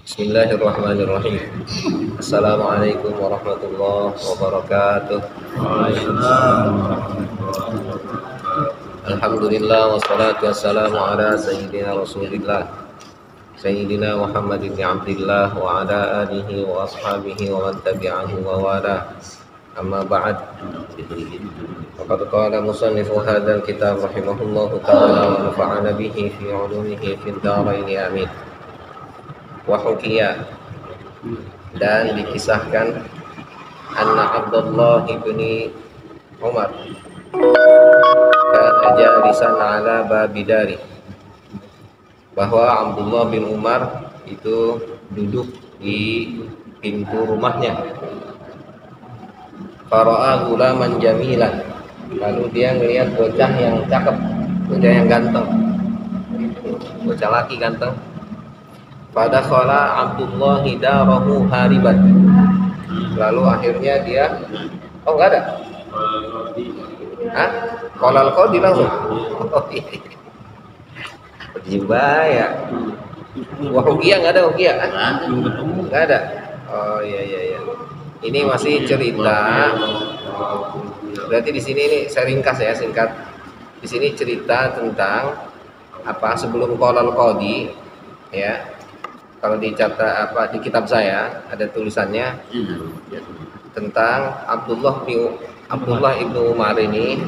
Bismillahirrahmanirrahim. Assalamualaikum warahmatullahi wabarakatuh. Alhamdulillah wassalatu wassalamu ala sayyidina Rasulillah Sayyidina Muhammad bin Abdillah wa ala alihi wa ashabihi wa man tabi'ahu wa wala. Amma ba'd. Faqad qala musannifu hadzal kitab rahimahullahu ta'ala wa nafa'ana bihi fi 'ulumihi fid dharain amin. Wa hukiya, dan dikisahkan anna Abdullah ibni Umar kana jalisan ala babidari, bahwa Abdullah bin Umar itu duduk di pintu rumahnya. Fara'a gulaman jamilan, lalu dia ngelihat bocah yang cakep, bocah yang ganteng, bocah laki ganteng. Pada khala Abdullah darahu hariban, lalu akhirnya dia enggak ada. Hah? Qalal qadi langsung. Oh iya. Ya. Wah, Ukiya enggak ada, Ukiya? Enggak ada. Oh iya. Ini masih cerita. Berarti di sini ini saya ringkas ya, singkat. Di sini cerita tentang apa sebelum qalal qadi ya. Kalau dicatat di kitab saya ada tulisannya tentang Abdullah ibnu Umar ini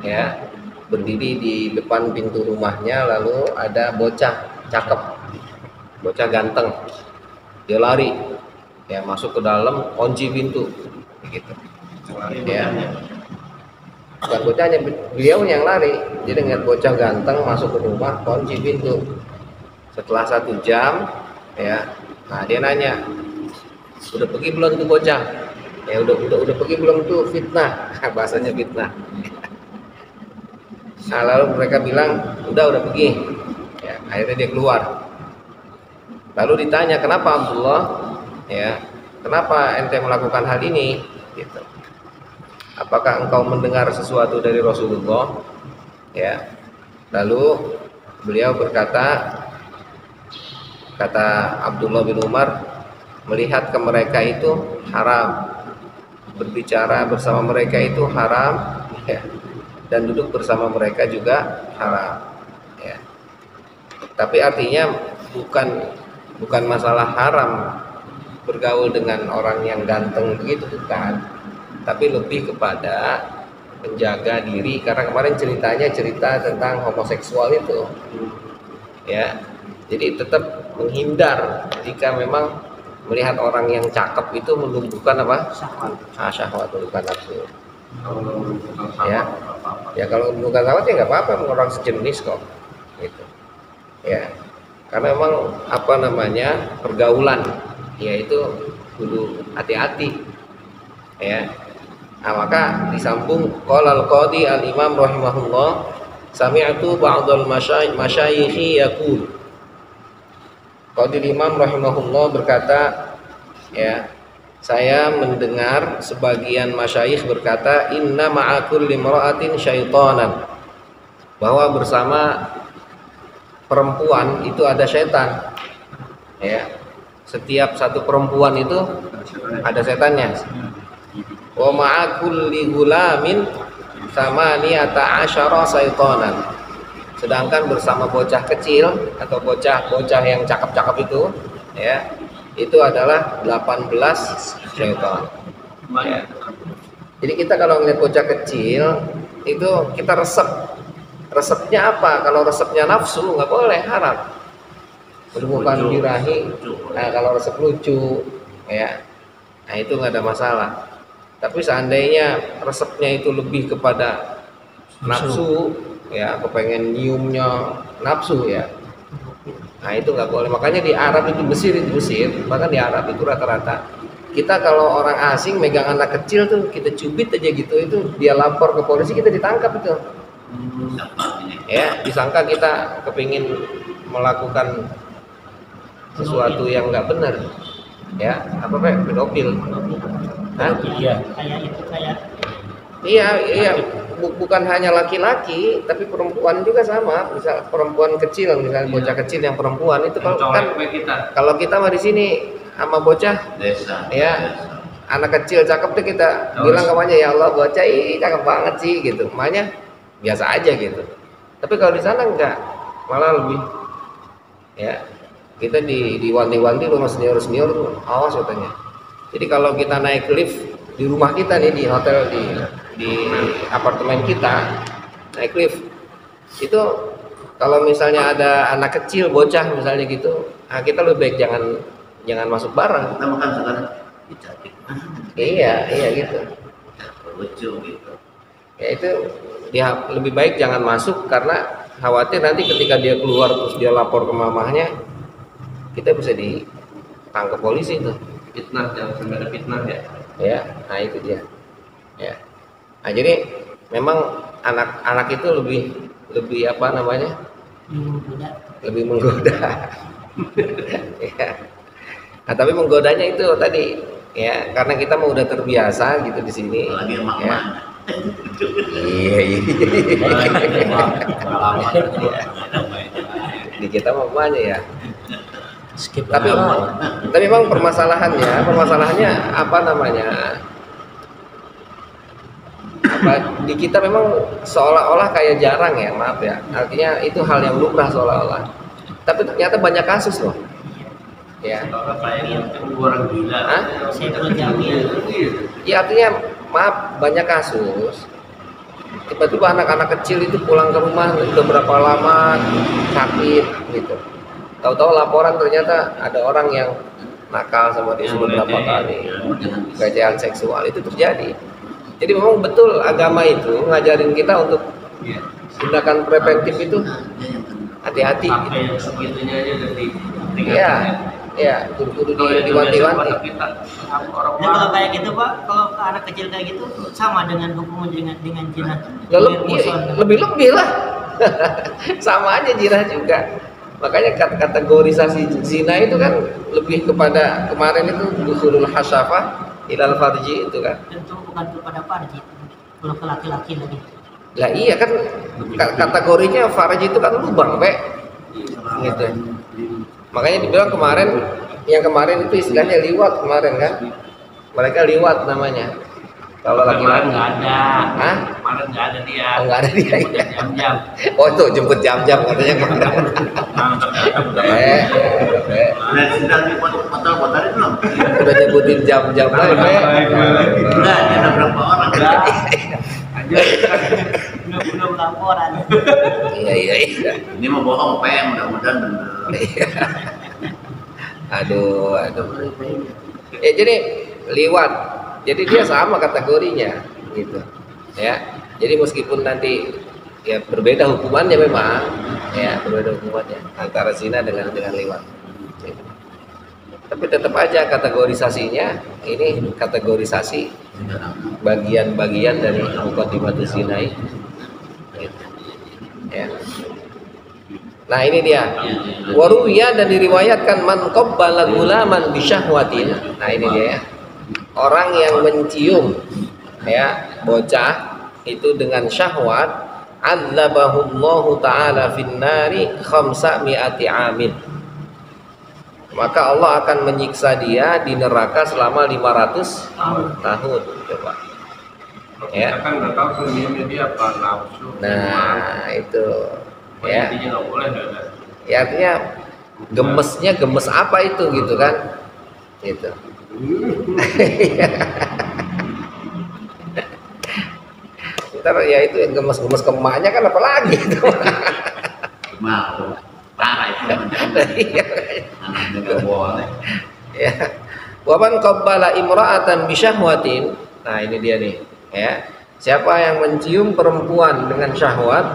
ya, berdiri di depan pintu rumahnya, lalu ada bocah cakep, bocah ganteng, dia lari ya, masuk ke dalam, kunci pintu begitu ya. Bukan bocahnya, beliau yang lari. Jadi dengan bocah ganteng masuk ke rumah, kunci pintu. Setelah 1 jam ya, nah dia nanya, udah pergi belum tuh bocah? Ya udah pergi belum tuh, fitnah, bahasanya fitnah. Nah lalu mereka bilang udah pergi ya, akhirnya dia keluar. Lalu ditanya, kenapa Abdullah ya, kenapa ente melakukan hal ini gitu, apakah engkau mendengar sesuatu dari Rasulullah ya? Lalu beliau berkata, kata Abdullah bin Umar, melihat ke mereka itu haram, berbicara bersama mereka itu haram ya, dan duduk bersama mereka juga haram ya. Tapi artinya bukan masalah haram bergaul dengan orang yang ganteng begitu, bukan, tapi lebih kepada menjaga diri, karena kemarin cerita tentang homoseksual itu ya. Jadi tetap menghindar jika memang melihat orang yang cakep itu menumbuhkan apa? Syahwat, bukan nafsu. Ya kalau bukan syahwat ya nggak apa-apa, orang sejenis kok, gitu. Ya, karena memang pergaulan, yaitu kudu hati-hati. Ya, nah, maka disambung qalal qadi al imam rahimahullah, sami'tu ba'dal masyayikhi yaqul. Qadil Imam rahimahullah berkata ya, saya mendengar sebagian masyayikh berkata, inna ma'akul limra'atin syaitanan, bahwa bersama perempuan itu ada syaitan ya. Setiap satu perempuan itu ada setannya. Wa ma'akul li gulamin samaniyata asyara syaitanan, sedangkan bersama bocah kecil atau bocah yang cakep-cakep itu ya, itu adalah 18 syaitan ya. Jadi kita kalau ngeliat bocah kecil itu kita resepnya apa? Kalau resepnya nafsu nggak boleh, haram. Menemukan birahi, nah kalau resep lucu ya, nah itu nggak ada masalah. Tapi seandainya resepnya itu lebih kepada nafsu ya, kepengen nyiumnya nafsu ya, nah itu nggak boleh. Makanya di Arab itu Mesir, bahkan di Arab itu rata-rata kita kalau orang asing megang anak kecil tuh kita cubit aja gitu, itu dia lapor ke polisi, kita ditangkap itu ya, disangka kita kepingin melakukan sesuatu yang nggak benar ya, pedofil. Hah? Iya bukan hanya laki-laki, tapi perempuan juga sama. Misal perempuan kecil, misalnya bocah kecil yang perempuan itu kalau kita mah di sini sama bocah desa ya, anak kecil cakep tuh kita bilang kemanya, ya Allah bocah ini cakep banget sih gitu, makanya biasa aja gitu. Tapi kalau di sana enggak, malah lebih ya, kita diwanti-wanti sama senior tuh, awas katanya. Jadi kalau kita naik lift di rumah kita nih, di hotel, di apartemen kita naik lift itu, kalau misalnya ada anak kecil bocah misalnya gitu, nah kita lebih baik jangan masuk bareng. kita makan sekarang dicatik Iya gitu lucu gitu ya. Itu dia lebih baik jangan masuk, karena khawatir nanti ketika dia keluar terus dia lapor ke mamahnya, kita bisa ditangkap polisi tuh. Fitnah, jangan sampai ada fitnah Ya, nah itu dia. Ya. Nah, jadi memang anak-anak itu lebih apa namanya? Lebih menggoda. Ya. Nah, tapi menggodanya itu tadi ya, karena kita mau udah terbiasa gitu di sini. lagi emak Ya. Iya. Di kita mau banyak ya. Tapi memang permasalahannya apa namanya? Di kita memang seolah-olah kayak jarang ya, maaf ya. Artinya itu hal yang lumrah seolah-olah. Tapi ternyata banyak kasus loh. Ya. orang gila. Ya artinya maaf, banyak kasus. Tiba-tiba anak-anak kecil itu pulang ke rumah udah berapa lama sakit gitu. Tahu-tahu laporan ternyata ada orang yang nakal sama dia beberapa kali, pelecehan seksual itu terjadi. Jadi memang betul agama itu ngajarin kita untuk tindakan preventif itu hati-hati. Sampai yang segitunya aja udah Iya, kudu diwanti-wanti. Nah, kalau kayak gitu Pak, kalau ke anak kecil kayak gitu sama dengan hukum dengan zina. Lebih lah. Sama aja zina juga. Makanya kategorisasi zina itu kan lebih kepada, kemarin itu dukhulul hasyafah ilal farji itu kan. Tentu bukan kepada farji, kalau ke laki-laki lagi. Lah iya kan, kategorinya farji itu kan lubang, Pak. Gitu. Makanya dibilang yang kemarin itu istilahnya liwat kemarin kan. Mereka liwat namanya. Kalau laki-laki nggak ada. Hah? Kemarin nggak ada dia. Oh, nggak ada dia. Jam-jam. Oh tuh jemput jam-jam katanya kemarin. nah sudah di foto-foto itu belum Udah nyebutin jam-jam lagi, Pak. udah ada berapa orang Belum laporan. Iya. ini mau bohong mudah-mudahan bener. Aduh. Ya jadi liwat. Jadi dia sama kategorinya gitu. Ya. Jadi meskipun nanti ya berbeda hukumannya memang, ya berbeda hukumannya antara zina dengan liwat. Gitu. Tapi tetap aja kategorisasinya ini kategorisasi bagian-bagian dari muqaddimatus zina itu. Gitu. Ya. Nah ini dia. Waruya, dan diriwayatkan man qabbala gulaman bisyahwatin. Nah ini dia ya. Orang yang mencium ya bocah itu dengan syahwat, adzabahullahu ta'ala finnari khamsami'ati amin. Maka Allah akan menyiksa dia di neraka selama 500 tahun. Coba. Ya. Kita kan nggak tahu sebenarnya dia apa nafsu. Nah itu ya. Intinya nggak boleh ada. Ya artinya gemes apa itu gitu kan? Gitu. Ntar ya itu yang gemes kemaknya kan apalagi itu. Mau parah itu anaknya nggak boleh Ya. Waman qabbala imra'atan bisyahwatin. Nah ini dia nih ya. Siapa yang mencium perempuan dengan syahwat,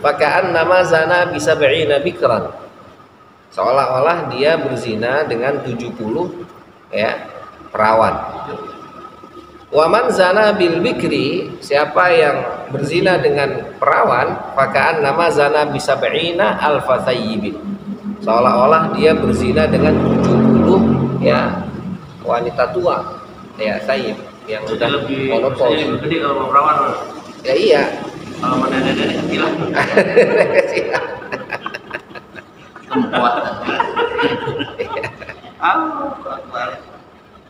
faka'an nama zana bisab'ina bikran. Seolah-olah dia berzina dengan 70 ya perawan. Waman zana bil bikri, siapa yang berzina dengan perawan, faka'an nama zana bisab'ina alfa sayyibin. Seolah-olah dia berzina dengan 70 ya wanita tua ya sayyib yang sudah lebih monopol. gede kalau mau perawan. Ya iya, Kalau mau nenek-nenek kecilan. Tempat.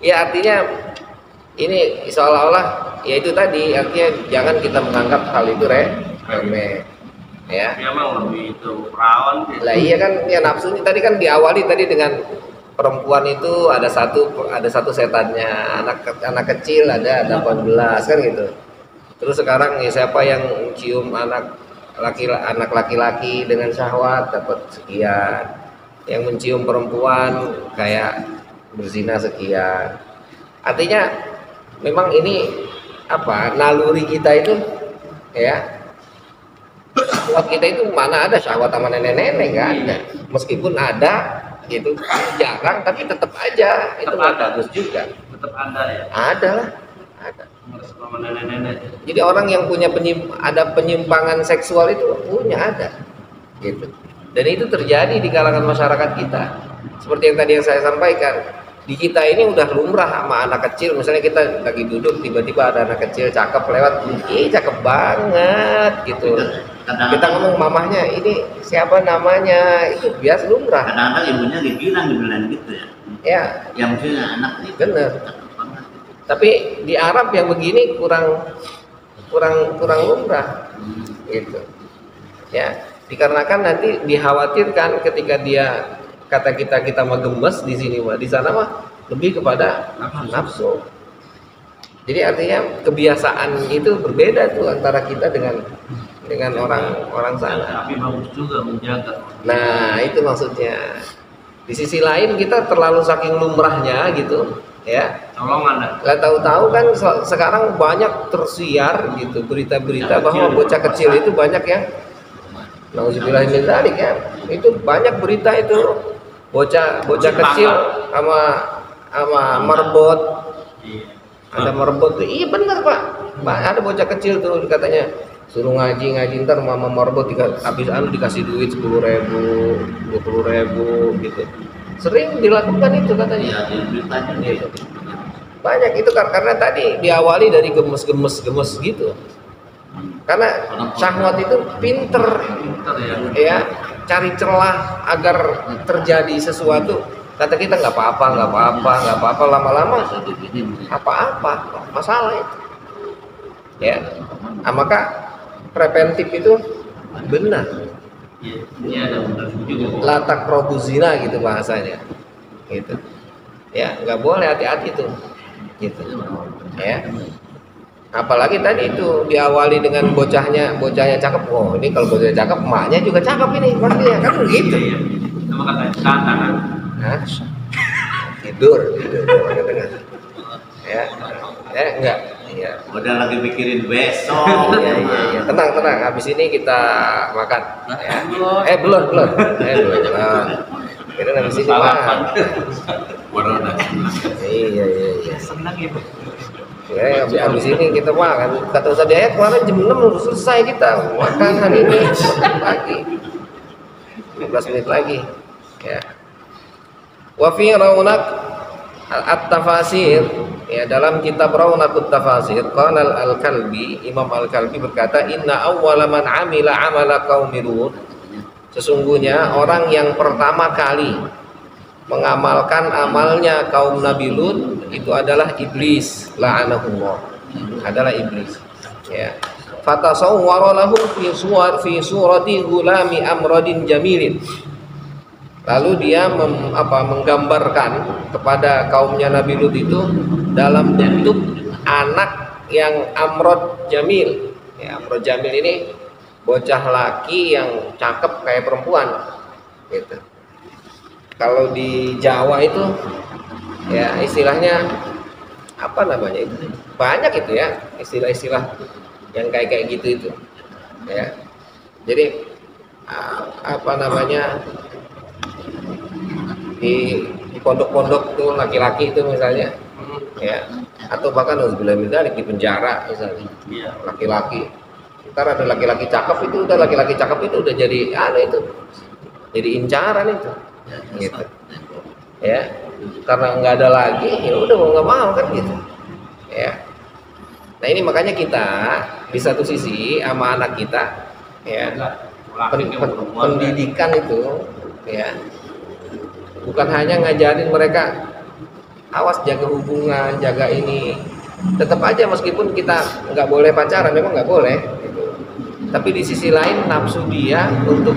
Ya artinya ini seolah-olah ya itu tadi, artinya jangan kita menganggap hal itu remeh ya. Dia memang lebih itu perawan sih. Lah iya kan, ya nafsunya tadi kan diawali tadi dengan perempuan itu ada satu setannya, anak kecil ada 18 kan gitu. Terus sekarang ya siapa yang cium anak laki-laki dengan syahwat dapat sekian, yang mencium perempuan kayak berzina sekian. Artinya memang ini apa, naluri kita itu ya, syahwat kita itu mana ada syahwat sama nenek-nenek, nggak ada. Meskipun ada gitu jarang, tapi tetap aja itu nggak bagus juga. Tetap ada ya. Ada lah, ada. Sama nenek-nenek. Jadi orang yang punya ada penyimpangan seksual itu ada gitu. Dan itu terjadi di kalangan masyarakat kita. Seperti yang tadi yang saya sampaikan, di kita ini udah lumrah sama anak kecil. Misalnya kita lagi duduk, tiba-tiba ada anak kecil cakep lewat, cakep banget gitu. Kita ngomong mamahnya, ini siapa namanya, itu biasa lumrah. Kadang-kadang ibunya dibilang gitu ya. Ya, Yang maksudnya anak ini bener. Tapi di Arab yang begini kurang lumrah gitu ya, dikarenakan nanti dikhawatirkan ketika dia kata kita mah gemes di sini mah, di sana mah lebih kepada nafsu. Jadi artinya kebiasaan itu berbeda tuh antara kita dengan orang sana. Tapi bagus juga menjaga. Nah itu maksudnya. Di sisi lain kita terlalu saking lumrahnya gitu ya. Tolongan dah. Lah tahu-tahu kan sekarang banyak tersiar gitu berita-berita bahwa bocah kecil itu banyak yang nauzubillah min dzalik ya. Itu banyak berita itu bocah kecil sama merbot. Ada merbot tuh. Iya benar, Pak. Ada bocah kecil tuh katanya suruh ngaji ntar mama merbot habis dikasih duit 10.000, 20.000 gitu. Sering dilakukan itu katanya. Gitu. Banyak itu karena tadi diawali dari gemes gitu. Karena syahwat itu pinter ya, cari celah agar terjadi sesuatu. Kata kita nggak apa-apa, lama-lama apa-apa masalah itu. Ya, maka preventif itu benar. Iya ada benar juga. Latak robuzina gitu bahasanya. Gitu. Ya, nggak boleh, hati-hati tuh. Gitu. Ya. Apalagi tadi itu diawali dengan bocahnya cakep. Oh, ini kalau bocahnya cakep, emaknya juga cakep ini pasti ya kan gitu. Iya. Sama kata tangan. Hah? Tidur. Ya. Enggak. Iya. Udah lagi mikirin besok. Iya. Tenang. Habis ini kita makan. Ya. Belum. Kita habis ini makan. Iya. Senang ibu. Ya, habis ini kita makan. Kata Ustaz Yahya kemarin jam 6 udah selesai kita makan hari ini pagi. 15 menit lagi. Ya. Wa fi Raunaq at-Tafasir, ya, dalam kitab Raunaqut Tafasir, qala al-Kalbi, Imam Al-Kalbi berkata, inna awwala man amila amala qaumi Lut, sesungguhnya orang yang pertama kali mengamalkan amalnya kaum Nabi Lut itu adalah iblis, la'anahullah, adalah iblis. Ya. Fatasawwara lahu fi surati gulami amradin jamilin. Lalu dia menggambarkan kepada kaumnya Nabi Lut itu dalam bentuk anak yang amrod jamil. Ya, amrod jamil ini bocah laki yang cakep kayak perempuan. Gitu. Kalau di Jawa itu ya istilahnya apa namanya itu? Banyak itu ya istilah-istilah yang kayak gitu itu. Ya. Jadi apa namanya? Di pondok-pondok tuh laki-laki itu misalnya ya, atau bahkan auzubillah min dzalik di penjara misalnya laki-laki, ntar ada laki-laki cakep itu udah jadi itu jadi incaran itu gitu ya, karena nggak ada lagi ya udah mau nggak mau kan gitu ya. Nah ini makanya kita di satu sisi sama anak kita ya pendidikan itu ya bukan hanya ngajarin mereka awas jaga hubungan, jaga ini, tetap aja meskipun kita nggak boleh pacaran, memang nggak boleh gitu. Tapi di sisi lain nafsu dia untuk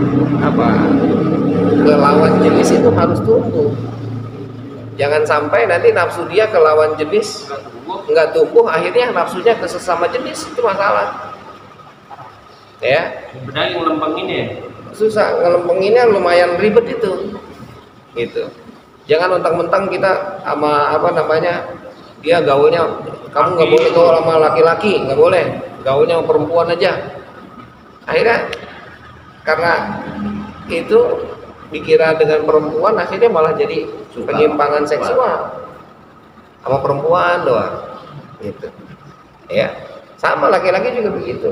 ke lawan jenis itu harus tumbuh. Jangan sampai nanti nafsu dia ke lawan jenis nggak tumbuh, akhirnya nafsunya ke sesama jenis, itu masalah. Ya. Sebenarnya yang lempeng ini Susah, ngelempenginnya lumayan ribet itu. Gitu. Jangan mentang-mentang kita sama dia gaulnya, kamu nggak boleh gaul sama laki-laki, nggak boleh, gaulnya sama perempuan aja. Akhirnya karena itu dikira dengan perempuan, akhirnya malah jadi penyimpangan seksual sama perempuan doang gitu ya. Sama laki-laki juga begitu,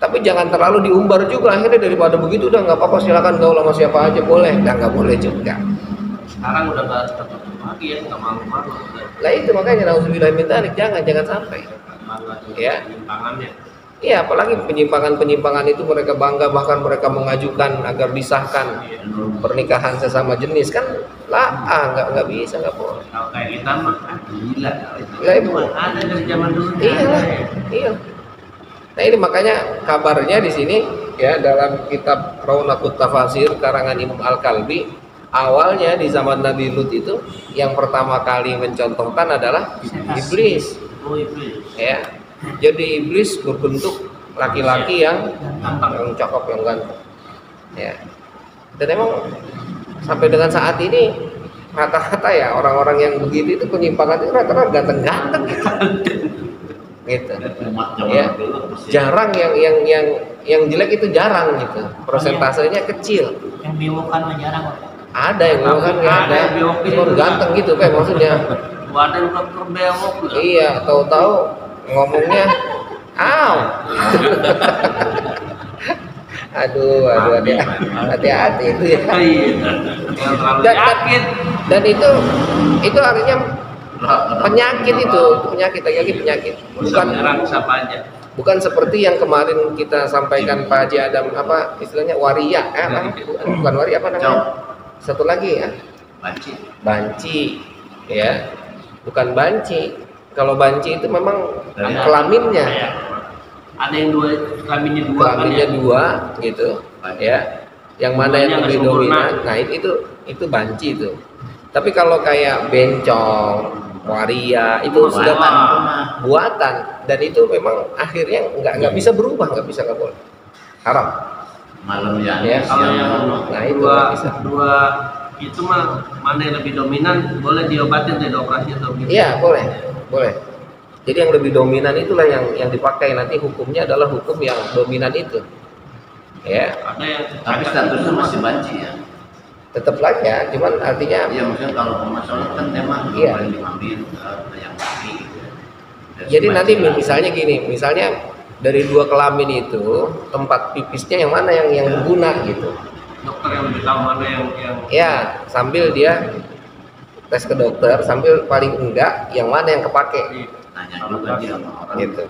tapi jangan terlalu diumbar juga. Akhirnya daripada begitu udah nggak apa-apa, silakan gaul sama siapa aja boleh, nggak boleh juga. sekarang udah nggak tertutup lagi ya, nggak malu-malu. Lah itu makanya nauzubillah min dzalik, jangan sampai ya. Penyimpangannya. Iya, apalagi penyimpangan itu mereka bangga, bahkan mereka mengajukan agar disahkan pernikahan sesama jenis, kan nggak bisa, nggak boleh. Kalau kayak kita mah gila. Ya, ibu. Ada dari zaman dulu. Iya. Nah ini makanya kabarnya di sini ya dalam kitab Raunaqut Tafasir karangan Imam Al-Kalbi, awalnya di zaman Nabi Lut itu yang pertama kali mencontohkan adalah iblis. Oh, iblis. Ya. Jadi iblis berbentuk laki-laki yang cakep, yang ganteng. Ya. Dan emang sampai dengan saat ini rata-rata ya orang-orang yang begitu itu penyimpangan itu rata-rata ganteng-ganteng gitu. Gitu. Ya. Jarang yang jelek itu jarang gitu. Persentasenya kecil. Yang biwokan mah jarang kok. Ada yang kan ada. Cuma ganteng gitu kayak maksudnya. Badan berbewok. Iya, tahu-tahu ngomongnya aduh hati-hati itu ya. Yang terlalu yakin. Dan itu artinya penyakit, itu penyakit lagi bukan seperti yang kemarin kita sampaikan Pak Haji Adam, istilahnya waria, bukan waria, apa namanya satu lagi ya, banci ya, bukan banci. Kalau banci itu memang kelaminnya. Ada yang kelaminnya dua gitu ya. Yang mana yang lebih dominan? Nah, itu banci itu. Tapi kalau kayak bencong, waria itu sudah buatan, dan itu memang akhirnya nggak bisa berubah, nggak boleh. Haram. Malam ya. Kalau yang itu dua itu mah mana yang lebih dominan boleh diobatin, dioperasi atau gitu. Iya, boleh. Jadi yang lebih dominan itulah yang dipakai, nanti hukumnya adalah hukum yang dominan itu. Ya. Ada yang Tapi statusnya masih banci ya. Tetap lagi ya, cuman artinya Iya, maksudnya kalau pemasaran kan memang Iya. paling diambil yang kaki gitu ya. jadi nanti misalnya gini, misalnya dari dua kelamin itu tempat pipisnya yang mana yang berguna gitu. dokter yang lebih tahu mana yang Ya, sambil dia tes ke dokter, sambil paling enggak yang mana yang kepake Tanya juga dia sama orang. gitu.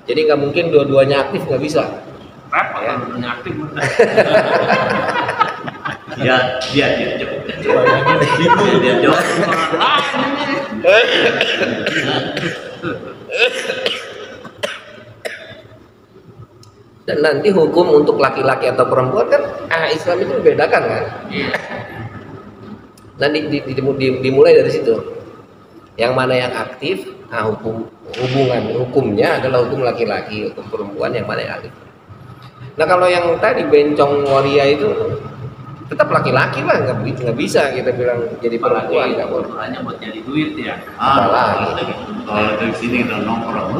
Jadi nggak mungkin dua-duanya aktif, nggak bisa. repot Ya. kan dunia aktif. Dia jawab. Dan nanti hukum untuk laki-laki atau perempuan kan Islam itu membedakan kan. Nanti dimulai dari situ. Yang mana yang aktif, hukumnya adalah hukum laki-laki, hukum perempuan yang mana yang aktif. Nah kalau yang tadi bencong waria itu tetap laki-laki lah, nggak bisa kita bilang jadi perempuan, nggak boleh. Hanya buat jadi duit ya. Apalagi. Kalau dari sini kita nongkrong.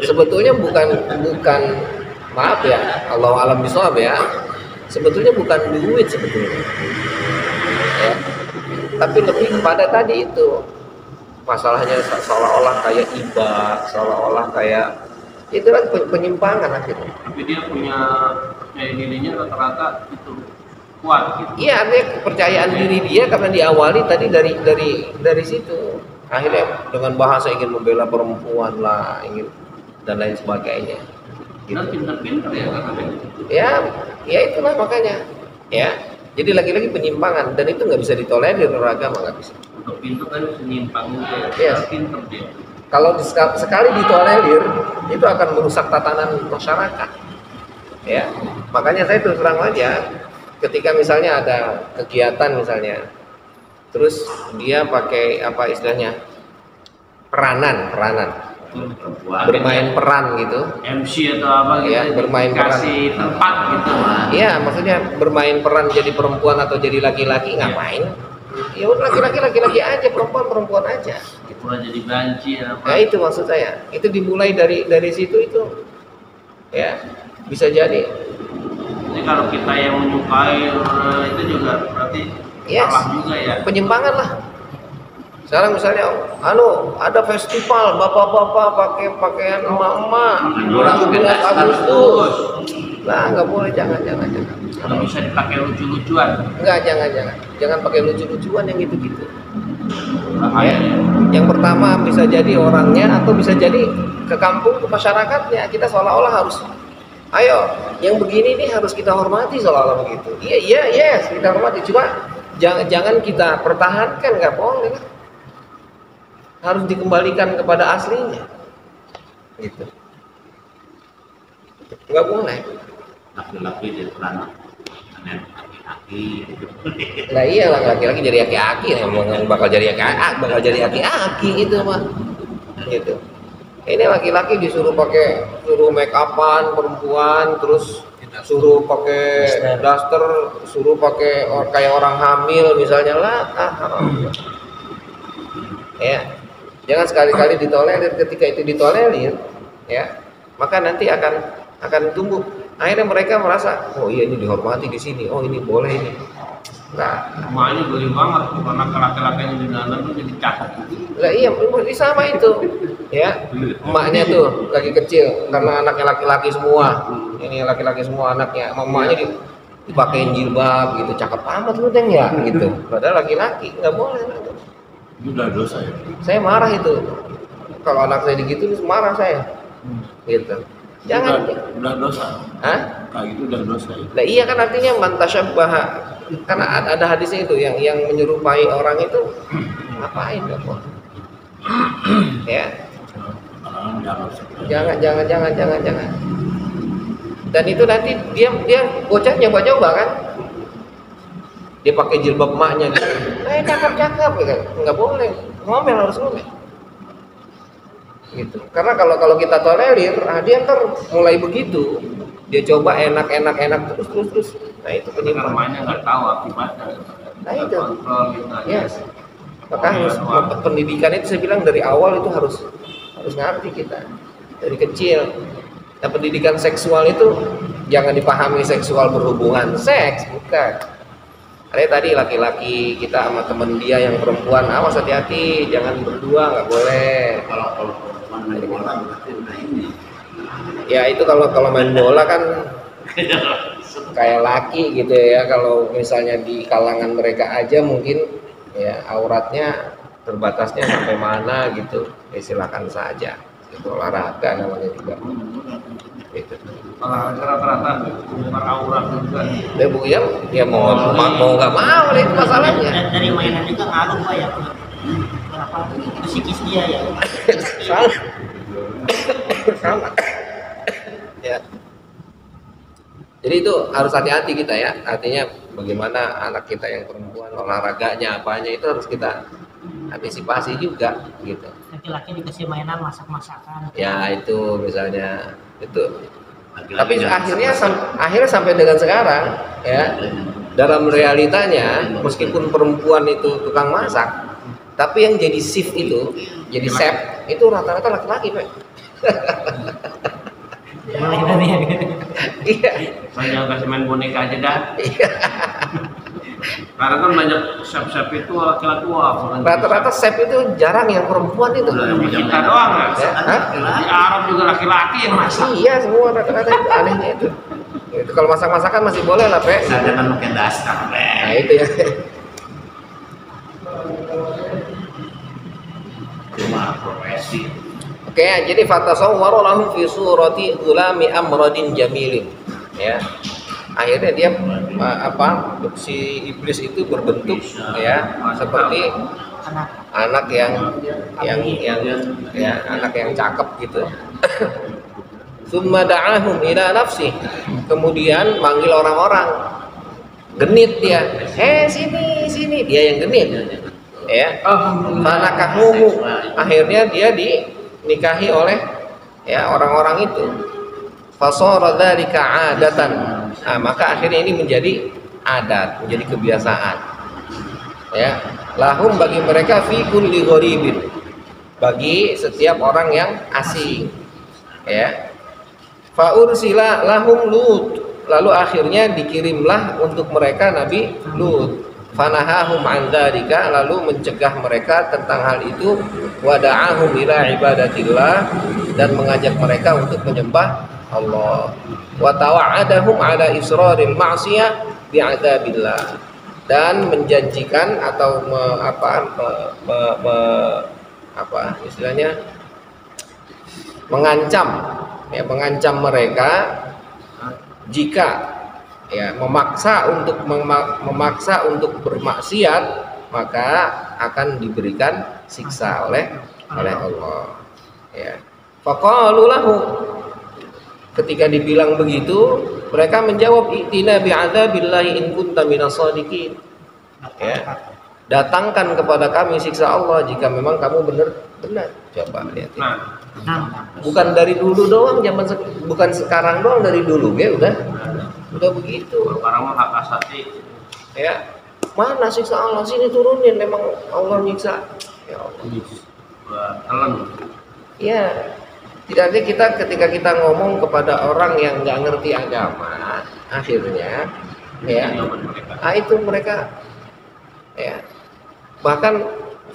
Sebetulnya bukan maaf ya, Allah alam bisawab ya. Sebetulnya bukan duit sebetulnya. Ya. Tapi lebih kepada tadi itu masalahnya seolah-olah kayak iba, seolah-olah kayak itu kan penyimpangan akhirnya. Tapi dia punya percaya dirinya rata-rata itu kuat gitu. Iya, artinya kepercayaan diri dia karena diawali tadi dari situ. Akhirnya dengan bahasa ingin membela perempuan lah, ingin dan lain sebagainya. Dan pinter-pinter ya katanya. Ya itulah makanya. Ya, jadi lagi-lagi penyimpangan dan itu nggak bisa ditolerir oleh agama, nggak bisa. Untuk pinter kan bisa nyimpang juga ya. Yes. Pinter dia. Kalau sekali ditolerir itu akan merusak tatanan masyarakat. Ya, makanya saya terus terang aja, ketika misalnya ada kegiatan misalnya, terus dia pakai apa istilahnya peranan, Perempuan. bermain peran gitu. MC atau apa gitu. Iya, bermain kasih tempat gitu. Iya, maksudnya bermain peran jadi perempuan atau jadi laki-laki ngapain? Ya udah laki-laki aja, perempuan aja. Pura jadi banci apa. Nah itu maksud saya. Itu dimulai dari situ itu, ya bisa jadi. Jadi kalau kita yang menyukai itu juga berarti Yes. salah juga ya. Penyimpangan lah. Sekarang misalnya, ada festival bapak-bapak pakai pakaian emak-emak, Orang 17 Agustus. Nah, nggak boleh, jangan. Kalau bisa dipakai lucu-lucuan. Enggak, jangan pakai lucu-lucuan yang gitu-gitu. Bahaya. Yang pertama bisa jadi orangnya atau bisa jadi ke kampung, ke masyarakatnya. Kita seolah-olah harus, ayo, yang begini nih harus kita hormati seolah-olah begitu. Iya, kita hormati. Cuma jangan kita pertahankan, nggak boleh. Harus dikembalikan kepada aslinya. Gitu. Nggak boleh. Laki-laki jadi peran aneh laki-laki. Lah iyalah laki-laki jadi aki-aki, emang bakal jadi aki-aki itu mah. Gitu. Ini laki-laki suruh make upan perempuan, terus suruh pakai daster, suruh pakai kayak orang hamil misalnya lah. Ya. Jangan sekali-kali ditolerir. Ketika itu ditolerir, ya, maka nanti akan tumbuh. Akhirnya mereka merasa, oh iya ini dihormati di sini, oh ini boleh ini. Nah, Emaknya geli banget karena laki-laki yang di dalam tuh jadi cakep. lah iya, sama itu, ya. Emaknya tuh lagi kecil, karena anaknya laki-laki semua. Ini laki-laki semua anaknya, emaknya dipakein jilbab gitu, cakep amat lu Deng ya, gitu. Padahal laki-laki nggak boleh. Itu udah dosa ya. Saya marah itu. Kalau anak saya digitu marah saya. Gitu. Jangan. Udah dosa. Hah? Kayak gitu udah dosa ya. Nah, iya kan artinya man tasyabbaha. Karena ada hadisnya itu yang menyerupai orang itu ngapain enggak boleh. Ya. Jangan. Dan itu nanti dia bocah nyoba-nyoba kan. Dia pakai jilbab emaknya gitu. Cakep gitu. Enggak boleh. Harus ngomel. Gitu. Karena kalau kita tolerir, dia ntar mulai begitu. Dia coba enak terus. Nah, itu penyimpangan. Namanya nggak tahu akibatnya. Nah, itu. Kontrol gitu aja. Yes. Maka harus pendidikan itu saya bilang dari awal itu harus ngerti kita dari kecil. Nah, pendidikan seksual itu jangan dipahami seksual berhubungan seks, bukan. Ada tadi laki-laki kita sama temen dia yang perempuan, awas hati-hati, jangan berdua, nggak boleh. Kalau perempuan main bola berarti udah ini. Ya itu kalau main bola kan kayak laki gitu ya. Kalau misalnya di kalangan mereka aja mungkin ya auratnya terbatasnya sampai mana gitu. Ya silakan saja. Itu olahraga namanya juga. Gitu. Olahraga rata-rata beraurat juga. Ya mau nggak mau itu masalahnya. Dari mainan juga ngaruh Pak ya. Apa psikis dia ya. Sama. Ya. Jadi itu harus hati-hati kita ya. Artinya bagaimana anak kita yang perempuan olahraganya apanya itu harus kita antisipasi juga gitu. Laki-laki dikasih mainan masak-masakan. Ya itu misalnya itu. Laki-laki Tapi yang akhirnya sampai dengan sekarang ya dalam realitanya meskipun perempuan itu tukang masak, tapi yang jadi chef itu, jadi chef itu rata-rata laki-laki, Pak. Mainan ya. Iya. Saya jangan kasih main boneka aja dah. Karena kan banyak chef-chef itu laki-laki wah. Rata-rata chef itu jarang yang perempuan itu. Di kita doang ya. Hah? Di Arab juga laki-laki yang masak. Iya semua rata-rata itu anehnya itu. Itu kalau masak-masakan masih boleh lah, Pak. Saya kan pakai daster, Nah itu ya. profesi. Oke, jadi fatasawwaru lahum fi surati gulami amradin jamilin. Ya. Akhirnya dia si iblis itu berbentuk ya seperti anak yang anak yang cakep gitu. Summa da'ahum ila nafsi. Kemudian manggil orang-orang. Genit dia. Sini, dia yang genit. Ya. Fanakahuhu. Akhirnya dia dinikahi oleh ya orang-orang itu. Fasara dzalika 'adatan. Nah, maka akhirnya ini menjadi adat, menjadi kebiasaan. Ya, lahum bagi mereka fi kulli gharibin. Bagi setiap orang yang asing. Ya. Fa ursila lahum Lut. Lalu akhirnya dikirimlah untuk mereka Nabi Lut. Fanahahum an dzalika, lalu mencegah mereka tentang hal itu, wada'ahum ila ibadatillah, dan mengajak mereka untuk menyembah Allah. Wa tawa'adahum ala israril ma'siyah bi'adzabillah, dan menjanjikan atau mengancam mereka jika ya memaksa untuk bermaksiat, maka akan diberikan siksa oleh Allah. Ya. Faqalu lahu, ketika dibilang begitu, mereka menjawab, "Itina bi'adzabillahi in kunta minas shadiqin." Ya. Datangkan kepada kami siksa Allah jika memang kamu benar. Coba lihat. Bukan dari dulu doang, bukan sekarang doang, dari dulu ya udah begitu. Orang mah hak asasi. Ya. Mana siksa Allah, sini turunin, memang Allah nyiksa. Ya Allah. Telan. Ya. Tidak ada ketika kita ngomong kepada orang yang nggak ngerti agama, akhirnya ya, itu mereka ya. Bahkan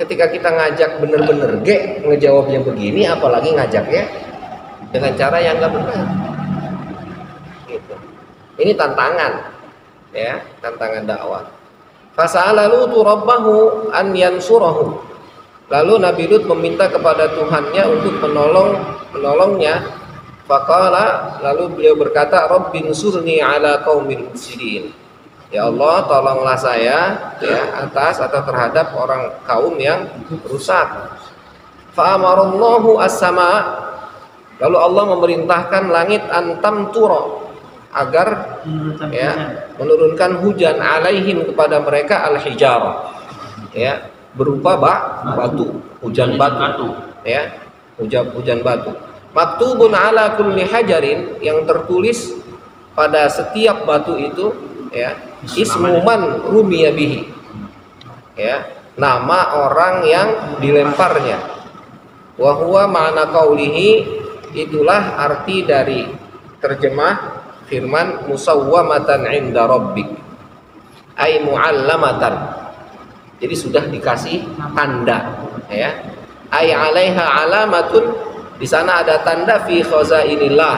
ketika kita ngajak bener-bener ngejawabnya begini, apalagi ngajaknya dengan cara yang nggak benar. Gitu. Ini tantangan, ya, tantangan dakwah. Fasa'ala Lutu rabbahu an yansurahu. Lalu Nabi Lut meminta kepada Tuhannya untuk menolongnya. Faqala, lalu beliau berkata, Rabbin surni ala qaumil mufsidin. Ya Allah, tolonglah saya ya atas atau terhadap orang kaum yang rusak. Fa'amarallahu as-sama, lalu Allah memerintahkan langit antam turo, agar ya menurunkan hujan alaihim kepada mereka al-hijarah, ya berupa batu, hujan batu, ya hujan batu. Maktubun ala kulli hajarin, yang tertulis pada setiap batu itu ya ismuman rumiya bihi, ya nama orang yang dilemparnya. Wa huwa ma'na qaulihi, itulah arti dari terjemah firman musawwamatan 'inda rabbik, ay mu'allamatan, jadi sudah dikasih tanda, ya ay 'alaiha alamatun, di sana ada tanda fi khazainillah,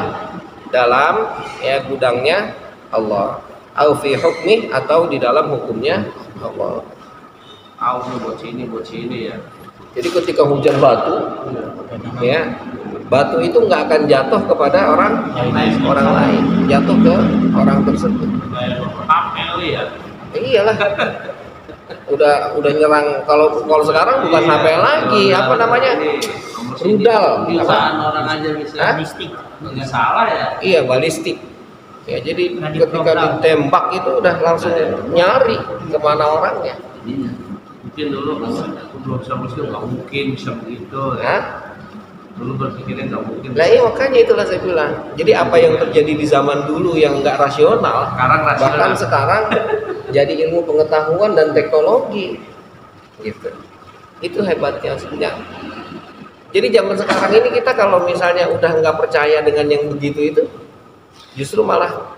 dalam ya gudangnya Allah, au fi hukmi, atau di dalam hukumnya Allah. Buat sini ya. Jadi ketika hujan batu, ya batu itu nggak akan jatuh kepada orang lain, jatuh ke orang tersebut. Apel ya. Iyalah. Udah nyerang, kalau sekarang bukan HP lagi, apa namanya? Rudal. Bisaan orang aja bisa. Balistik. Nggak salah ya. Iya, balistik. Ya, jadi ketika ditembak itu udah langsung nyari kemana orangnya. Mungkin dulu belum bisa muslim, nggak mungkin bisa begitu. Ya. Dulu berpikirnya nggak mungkin. Nah, iya makanya itulah saya bilang. Jadi apa yang terjadi di zaman dulu yang nggak rasional, Sekarang rasional. bahkan sekarang jadi ilmu pengetahuan dan teknologi. Gitu. Itu hebatnya sebenarnya. Jadi zaman sekarang ini kita kalau misalnya udah nggak percaya dengan yang begitu itu, justru malah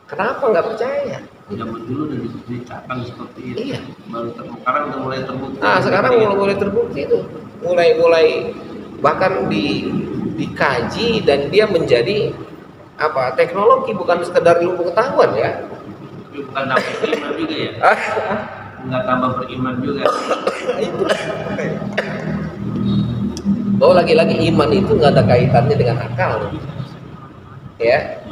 kenapa nggak percaya? Zaman dulu udah dicatat seperti itu. Iya. Sekarang udah mulai terbukti. Nah, sekarang mulai terbukti itu. Mulai bahkan dikaji, dan dia menjadi apa? Teknologi, bukan sekedar ilmu pengetahuan ya. Tapi bukan tambah beriman juga ya. Nggak tambah beriman juga. Itu. bahwa lagi-lagi iman itu nggak ada kaitannya dengan akal, ya.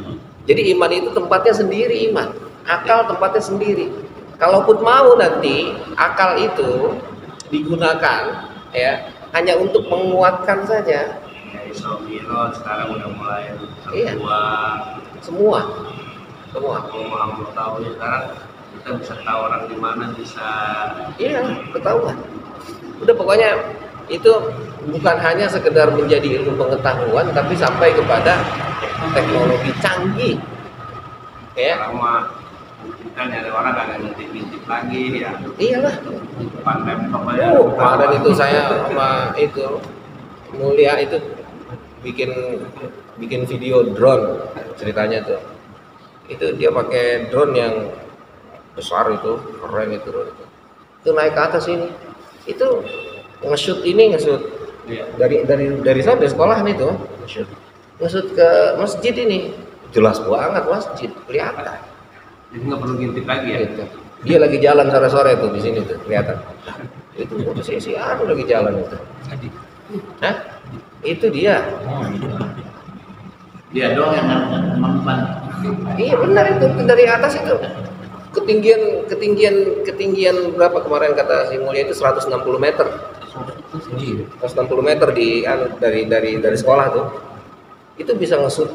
Jadi iman itu tempatnya sendiri, iman, akal tempatnya sendiri. Kalaupun mau nanti akal itu digunakan, ya, hanya untuk menguatkan saja. Ya, Isra sekarang udah mulai Iya. semua. Semua. Kalau mau tahu ya sekarang kita bisa tahu orang di mana bisa. Iya, ketahuan. Udah pokoknya itu bukan hanya sekedar menjadi ilmu pengetahuan, tapi sampai kepada teknologi canggih. Ya, Orang mah kita nyari orang agak ngintip-ngintip lagi ya. iyalah. Depan laptop aja. Kemarin itu saya sama itu Mulia itu bikin video drone ceritanya tuh. Itu dia pakai drone yang besar itu, keren itu drone itu. Itu naik ke atas ini. Itu nge-shoot Iya. dari sana dari sekolahan itu nge-shoot ke masjid ini. Jelas banget masjid, kelihatan. Jadi nggak perlu ngintip lagi ya. Gitu. Dia lagi jalan sore-sore tuh di sini tuh kelihatan. Itu posisi anu lagi jalan itu. Hah? Itu dia. Dia doang yang mempan. Iya benar itu dari atas itu. Ketinggian berapa kemarin kata si Mulia itu 160 meter. 160 meter dari sekolah tuh. Itu bisa ngesut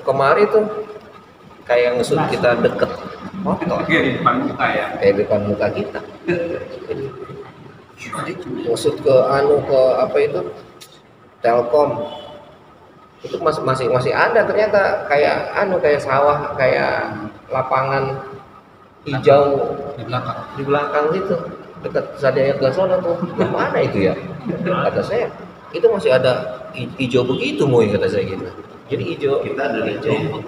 kemari tuh kayak ngesut kita deket motor. Oke, di depan muka ya. Kayak depan muka kita. Ngesut ke apa itu Telkom. Itu masih ada ternyata kayak kayak sawah, kayak lapangan hijau di belakang situ dekat Sadayat Gasono tuh. Mana itu ya? Kata saya itu masih ada hijau begitu kata saya gitu. Jadi hijau Kita dari jauh.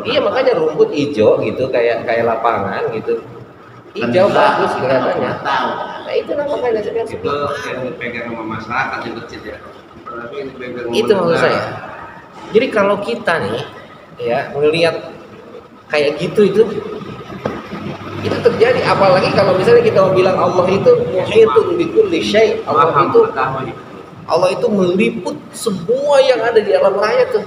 iya makanya rumput hijau gitu kayak lapangan gitu. Hijau bagus kelihatannya. Tahu. Nah itu makanya saya bilang Itu yang dipegang sama masyarakat di masjid ya. Tapi yang dipegang sama itu maksud negara. saya. Jadi kalau kita nih ya melihat kayak gitu itu terjadi, apalagi kalau misalnya kita mau bilang Allah itu muhitun bikulli syai'. Allah itu meliput semua yang ada di alam raya tuh.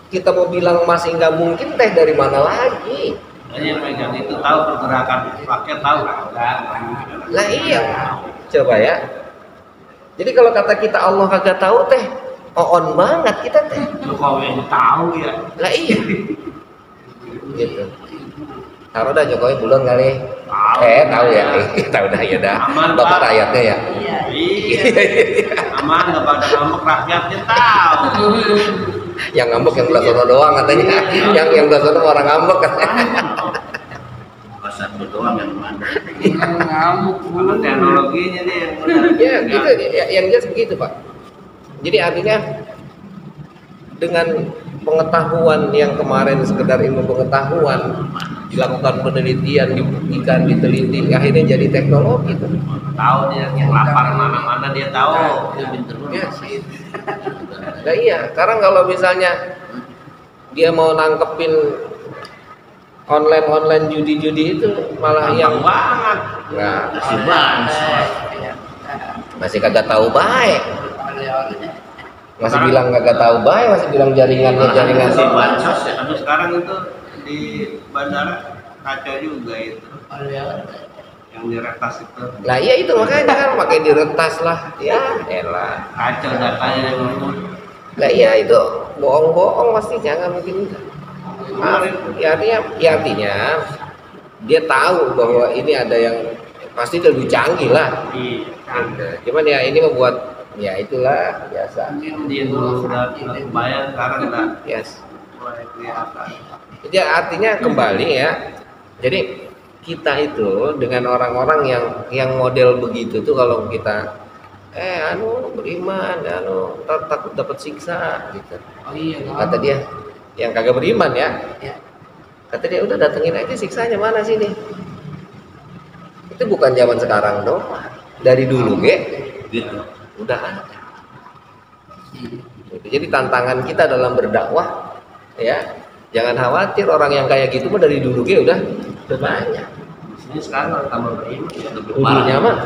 Kita mau bilang masih nggak mungkin teh dari mana lagi? Jadi yang pegang itu tahu pergerakan rakyat tahu enggak? Lah iya, coba ya. Jadi kalau kata kita Allah kagak tahu teh, on banget kita teh. Jokowi yang tahu ya. Lah iya, gitu. Taruh dah Jokowi belum kali. Tahu ya, tahu dah ya dah. Aman, Bapak Pak. rakyatnya ya. Iya. Aman nggak pada ngambek rakyatnya tahu. Yang ngambek yang belah sono doang katanya. Yang belah sono orang ngambek katanya. Pasar doang yang mana? Karena teknologinya nih yang benar. Ya gitu, yang jelas begitu Pak. Jadi artinya dengan pengetahuan yang kemarin sekedar ilmu pengetahuan, dilakukan penelitian, dibuktikan, diteliti, akhirnya jadi teknologi itu. Tahu dia yang lapar mana-mana dia tahu. Dia pinter Ya. banget. Nah iya, sekarang kalau misalnya dia mau nangkepin online judi-judi itu malah yang banget. nggak Kasih banget. masih kagak tahu baik, masih bilang kagak tahu baik, masih bilang jaringan Kasih bansos ya. Tapi sekarang itu di bandara kacau juga itu. Yang diretas itu. Lah iya itu makanya kan pakai diretas lah, ya elah. Kacau datanya yang Lah iya itu bohong-bohong pasti jangan mungkin. Artinya dia tahu bahwa ini ada yang pasti lebih canggih lah. Cuman ya ini membuat ya itulah biasa. Mungkin dia dulu sudah bayar sekarang udah Yes. mulai kelihatan. Jadi artinya kembali ya. Jadi kita itu dengan orang-orang yang model begitu tuh kalau kita beriman, takut dapat siksa gitu. Oh iya. Kata dia yang kagak beriman ya. Kata dia udah datengin aja siksanya mana sini. Itu bukan zaman sekarang dong. Dari dulu Gitu. udah ada. Gitu. Jadi tantangan kita dalam berdakwah ya, jangan khawatir orang yang kayak gitu mah dari dulu udah banyak. Ini sekarang tambah beriman. Dulunya mah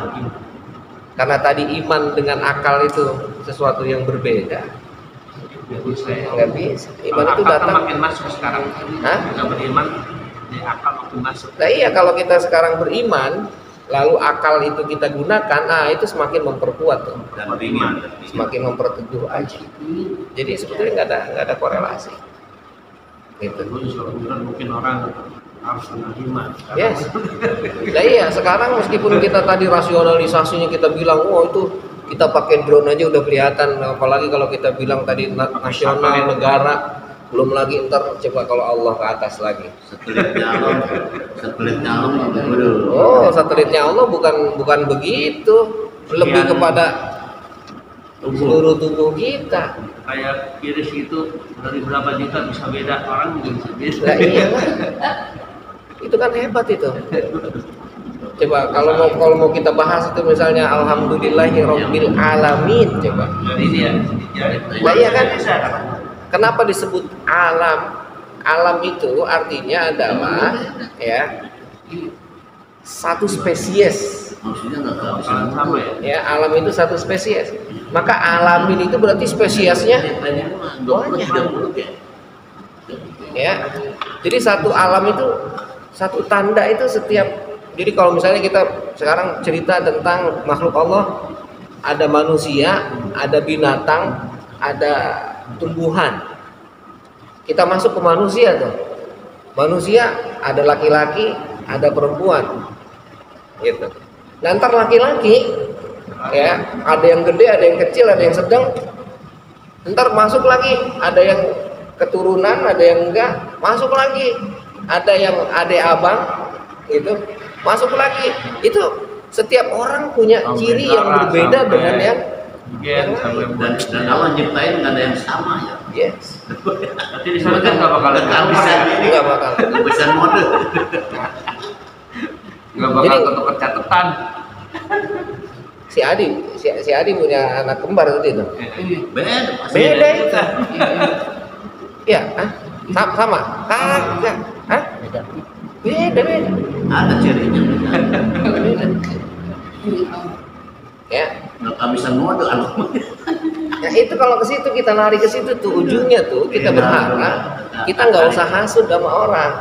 Karena tadi iman dengan akal itu sesuatu yang berbeda. Nggak bisa ya. Nggak bisa. Iman Kalau itu akal kan datang. makin masuk sekarang. Hah? Nggak beriman, di akal makin masuk. Nah iya, kalau kita sekarang beriman, lalu akal itu kita gunakan, nah itu semakin memperkuat tuh, Dan beriman. semakin memperteguh aja. Jadi sebetulnya nggak ada korelasi. Gitu. Dulu sekarang mungkin orang harus menerima. Yes. Nah iya, sekarang meskipun kita tadi rasionalisasinya kita bilang, oh itu kita pakai drone aja udah kelihatan, apalagi kalau kita bilang tadi nasional negara, belum lagi ntar coba kalau Allah ke atas lagi. Satelit nyalon waduh. Oh, satelitnya Allah bukan begitu, lebih kepada seluruh tubuh kita. Kayak virus itu dari berapa juta bisa beda orang juga bisa beda. Nah iya, itu kan hebat itu. Coba kalau mau kita bahas itu misalnya alhamdulillahirabbil alamin, coba. Dari dia. Nah iya kan? Kenapa disebut alam? Alam itu artinya adalah ya satu spesies. Maksudnya nggak Kalau sama ya. Ya, alam itu satu spesies. Maka alamin itu berarti spesiesnya banyak. Ya. Jadi satu alam itu satu tanda itu setiap. Jadi kalau misalnya kita sekarang cerita tentang makhluk Allah, ada manusia, ada binatang, ada tumbuhan. Kita masuk ke manusia tuh. Manusia ada laki-laki, ada perempuan. Gitu. Nah, ntar laki-laki ya, ada yang gede, ada yang kecil, ada yang sedang. Ntar masuk lagi, ada yang keturunan, ada yang enggak, masuk lagi. Ada yang adek abang gitu, masuk lagi. Itu setiap orang punya ciri yang berbeda dengan yang lain. Dan Allah nyiptain nggak ada yang sama ya. Yes. Tapi di sana kan nggak bakal ada Nggak bisa ini. Enggak bakal. Nggak bisa mode. nggak bakal Jadi- tetap catatan. Si Adi punya anak kembar tadi itu. Beda. pasti. Beda itu. Iya, ah? Sama? Kagak. Hah? Beda. Ada cirinya. Beda. Ya. Nggak bisa mode Allah. Nah itu kalau ke situ kita lari ke situ tuh ujungnya tuh kita berharap kita nggak usah hasut sama orang.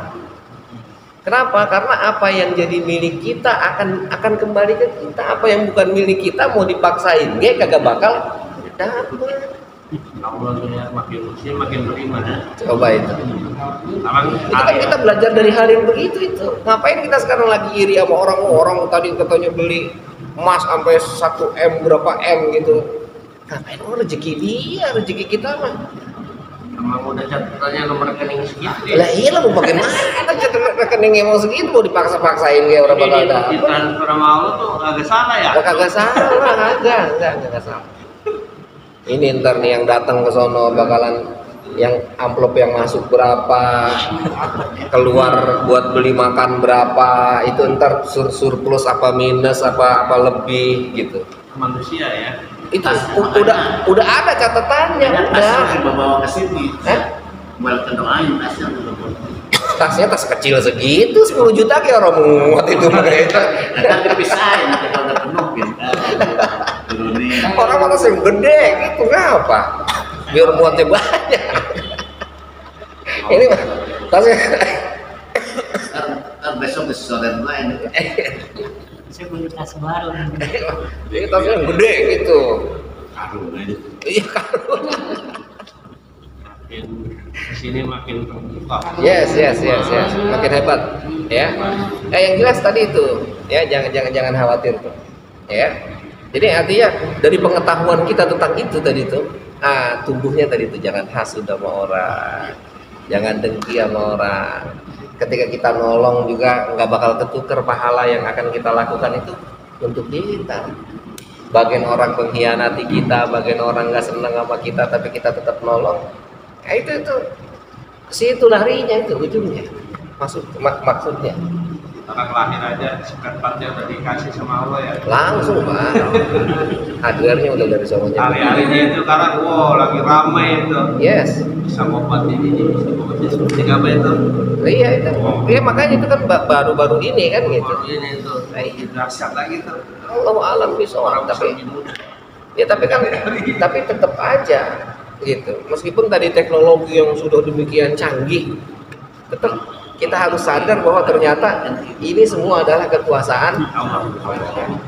Kenapa? Karena apa yang jadi milik kita akan kembali ke kita. Apa yang bukan milik kita mau dipaksain, kagak bakal dapat. Allah tuh ya makin usia makin beriman. Coba itu. Orang Itu kan kita belajar dari hal yang begitu itu. Ngapain kita sekarang lagi iri sama orang tadi katanya beli emas sampai 1 M berapa M gitu. Ngapain rezeki dia, rezeki kita mah. emang udah catatannya nomor rekening segitu. Lah iya lah mau bagaimana rekeningnya mau segitu mau dipaksa-paksain kayak orang bakal Di dapat. transfer sama Allah tuh agak salah ya. Kagak salah, kagak salah. Ini ntar nih yang datang ke sono bakalan yang amplop yang masuk berapa, keluar buat beli makan berapa, itu ntar surplus apa minus apa lebih gitu. Manusia ya. Itu udah ada catatannya, Tas udah. yang bawa ke sini. Hah? Malah kendoain tasnya. Tasnya tas kecil segitu 10 juta kayak orang muat itu mereka. Kan dipisahin nanti kalau udah penuh gitu. Turunin. Orang mana yang gede gitu ngapa? Biar muatnya banyak. Ini mah tasnya Ntar besok di sodan lain. Saya beli tas baru. ini tasnya yang gede gitu. Karung aja. Iya karung. Makin kesini makin terbuka. Yes. Makin hebat, ya. Yang jelas tadi itu, ya jangan khawatir tuh, ya. Jadi artinya dari pengetahuan kita tentang itu tadi tuh, tumbuhnya tadi tuh jangan hasud sama orang, jangan dengki sama orang. Ketika kita nolong juga nggak bakal ketuker pahala yang akan kita lakukan itu untuk kita. Bagian orang pengkhianati kita, bagian orang nggak senang sama kita, tapi kita tetap nolong. Nah, itu situ larinya itu ujungnya, maksudnya. Orang lahir aja sekat-katnya udah dikasih sama Allah ya. Langsung Pak, hardware-nya udah dari sononya. Hari-harinya itu karena lagi ramai itu. Yes, Bisa ngobatin ini, bisa ngobatin seperti apa itu. iya itu. Ya makanya itu kan baru-baru ini kan gitu. Baru ini itu. Nah, iya. Dahsyat lagi tuh. Allah alam bisawab. Orang Tapi lebih mudah. ya tapi tetap aja gitu. Meskipun tadi teknologi yang sudah demikian canggih, tetap kita harus sadar bahwa ternyata ini semua adalah kekuasaan Allah.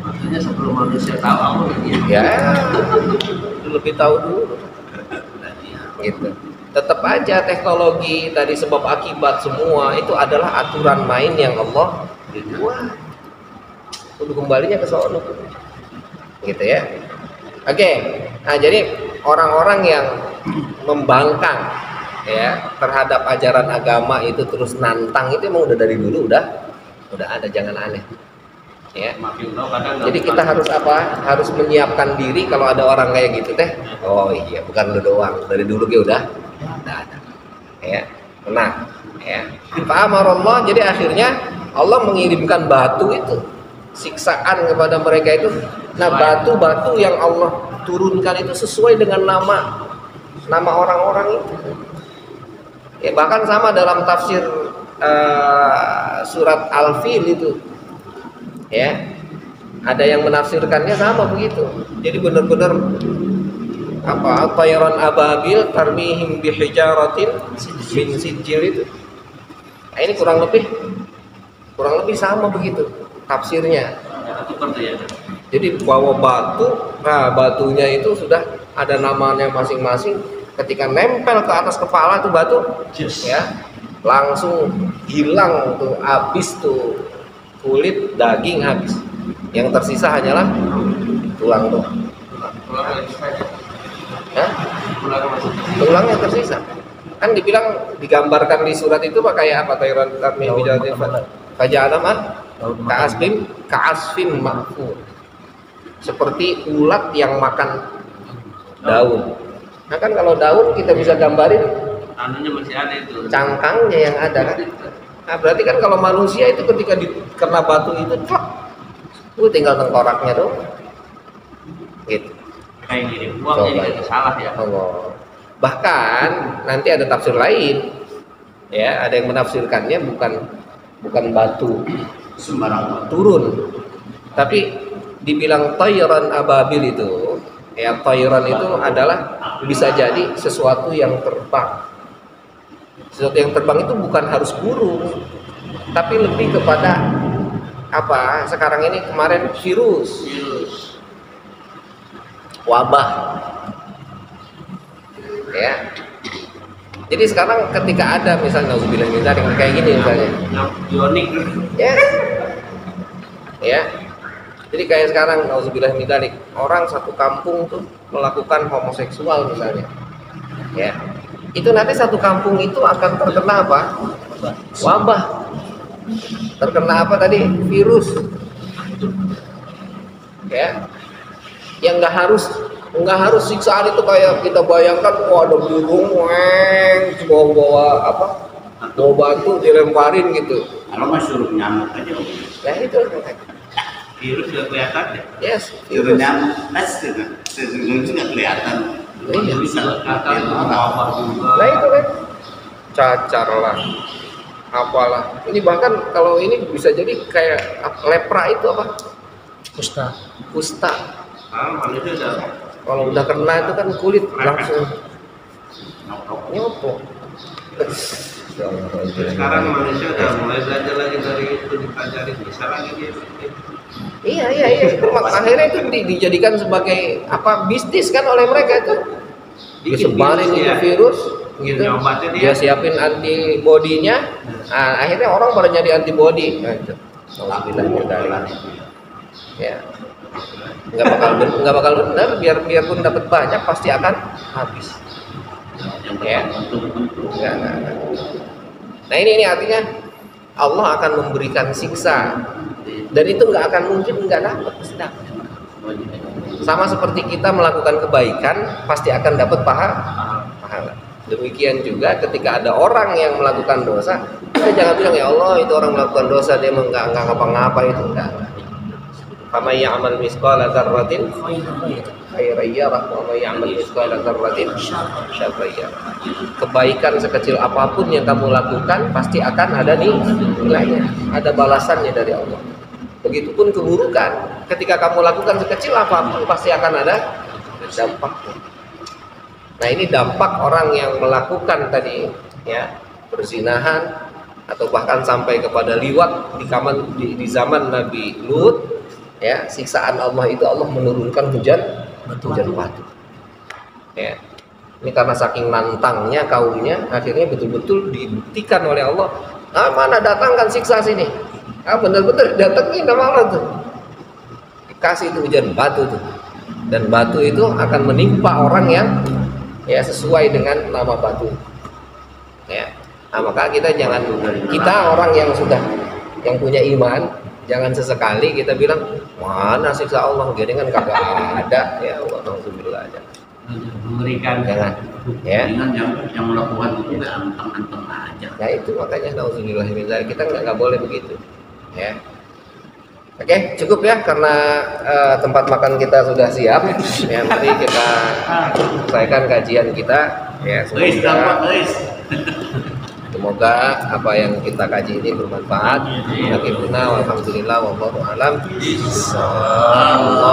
Makanya sebelum manusia tahu Allah dia. ya lebih tahu dulu gitu. Tetap aja teknologi tadi sebab akibat semua itu adalah aturan main yang Allah buat. Kudu kembalinya ke sono gitu ya. Oke. Nah, jadi orang-orang yang membangkang ya terhadap ajaran agama itu terus nantang itu emang udah dari dulu udah ada, jangan aneh ya. Makin tahu kadang Jadi kita harus apa? Harus menyiapkan diri kalau ada orang kayak gitu teh. Oh iya, bukan lu doang. Dari dulu dia udah ada. Ya. Nah, ya. Fa'amarallah, jadi akhirnya Allah mengirimkan batu itu siksaan kepada mereka itu. Nah, batu-batu yang Allah turunkan itu sesuai dengan nama orang-orang itu. Ya, bahkan sama dalam tafsir surat Al-Fil itu. Ya, ada yang menafsirkannya sama begitu. Jadi benar-benar tayran ababil tarmihim bihijaratin min sijil itu. Nah, ini kurang lebih sama begitu tafsirnya. seperti ya. Jadi bawa batu, nah batunya itu sudah ada namanya masing-masing. Ketika nempel ke atas kepala tuh batu, ya langsung hilang tuh, habis tuh kulit, daging habis. Yang tersisa hanyalah tulang doang. Tulang lagi saja. Hah? Tulang masih. Tulangnya tersisa. Kan dibilang digambarkan di surat itu pakai apa? Tayran tarmih bijatin faja'ala ka'asfin ma'kul. Seperti ulat yang makan daun. Nah kan kalau daun kita bisa gambarin Anunya masih ada itu. cangkangnya yang ada kan. Nah berarti kan kalau manusia itu ketika kena batu itu tinggal tengkoraknya doang. Gitu. Kayak gini, buang jadi Coba. kita salah ya. Allah. Bahkan nanti ada tafsir lain. Ya, ada yang menafsirkannya bukan batu Sembarang. turun. Tapi dibilang tayran ababil itu, ya tayran itu adalah bisa jadi sesuatu yang terbang. Sesuatu yang terbang itu bukan harus burung, tapi lebih kepada apa? Sekarang ini kemarin virus, wabah. Ya. Jadi sekarang ketika ada misalnya nauzubillah min dzalik kayak gini misalnya. Yang bionik. Ya. Ya. Jadi kayak sekarang nauzubillah min dzalik, orang satu kampung tuh melakukan homoseksual misalnya. Ya. Itu nanti satu kampung itu akan terkena apa? Wabah. Terkena apa tadi? Virus. Ya. Yang nggak harus siksaan itu kayak kita bayangkan, ada burung bawa apa? Bawa batu dilemparin gitu. Kalau mah suruh nyamuk aja. Nah itu. Virus sudah kelihatan ya. Yes. Suruh nyamuk, sesungguhnya nggak kelihatan. Iya. Bisa kelihatan wabah juga. Nah itu kan cacar lah, apalah. Ini bahkan kalau ini bisa jadi kayak lepra itu apa? Kusta. Manusia udah Kalau udah kena itu kan kulit langsung nyopok. sekarang manusia udah mulai belajar lagi dari itu, dipelajari bisa lagi dia. Iya. Akhirnya itu dijadikan sebagai apa bisnis kan oleh mereka itu. Disebarin bisnis, itu ya. virus gitu. Obatnya Dia siapin antibodinya. Nah, akhirnya orang pada nyari antibodi. Nah, itu. Ya. Nggak bakal benar, biarpun dapat banyak pasti akan habis. Ya. Enggak. Nah ini artinya Allah akan memberikan siksa dan itu nggak akan mungkin nggak dapat, pasti dapat. Sama seperti kita melakukan kebaikan pasti akan dapat pahala. Demikian juga ketika ada orang yang melakukan dosa, kita jangan bilang ya Allah itu orang melakukan dosa dia nggak ngapa-ngapa itu enggak. Faman ya'mal mithqala dzarratin khairan yarah wa man ya'mal mithqala dzarratin syarran yarah. Kebaikan sekecil apapun yang kamu lakukan pasti akan ada nilainya, ada balasannya dari Allah. Begitupun keburukan. ketika kamu lakukan sekecil apapun pasti akan ada dampaknya. Nah ini dampak orang yang melakukan tadi ya perzinahan atau bahkan sampai kepada liwat di zaman Nabi Lut ya, siksaan Allah itu Allah menurunkan hujan batu. Ya. Ini karena saking nantangnya kaumnya, akhirnya betul-betul dibuktikan oleh Allah. Ah, mana datangkan siksa sini. Ah, benar-benar datangin sama Allah tuh. Dikasih itu hujan batu tuh. Dan batu itu akan menimpa orang yang ya sesuai dengan nama batu. Ya. Nah, maka kita orang yang punya iman, jangan sesekali kita bilang mana siksa Allah, jadi kan kagak ada ya Allah, alhamdulillah aja. Mengerikan. Jangan. Ya. Dengan yang melakukan itu nggak anteng-anteng aja. Nah itu makanya alhamdulillah kita nggak boleh begitu. Ya. Oke, cukup ya karena tempat makan kita sudah siap. Ya, mari kita selesaikan kajian kita. Ya, semoga apa yang kita kaji ini bermanfaat. Alhamdulillah wallahu alam.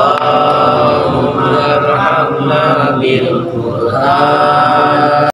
Allahumma rahmna bil Qur'an.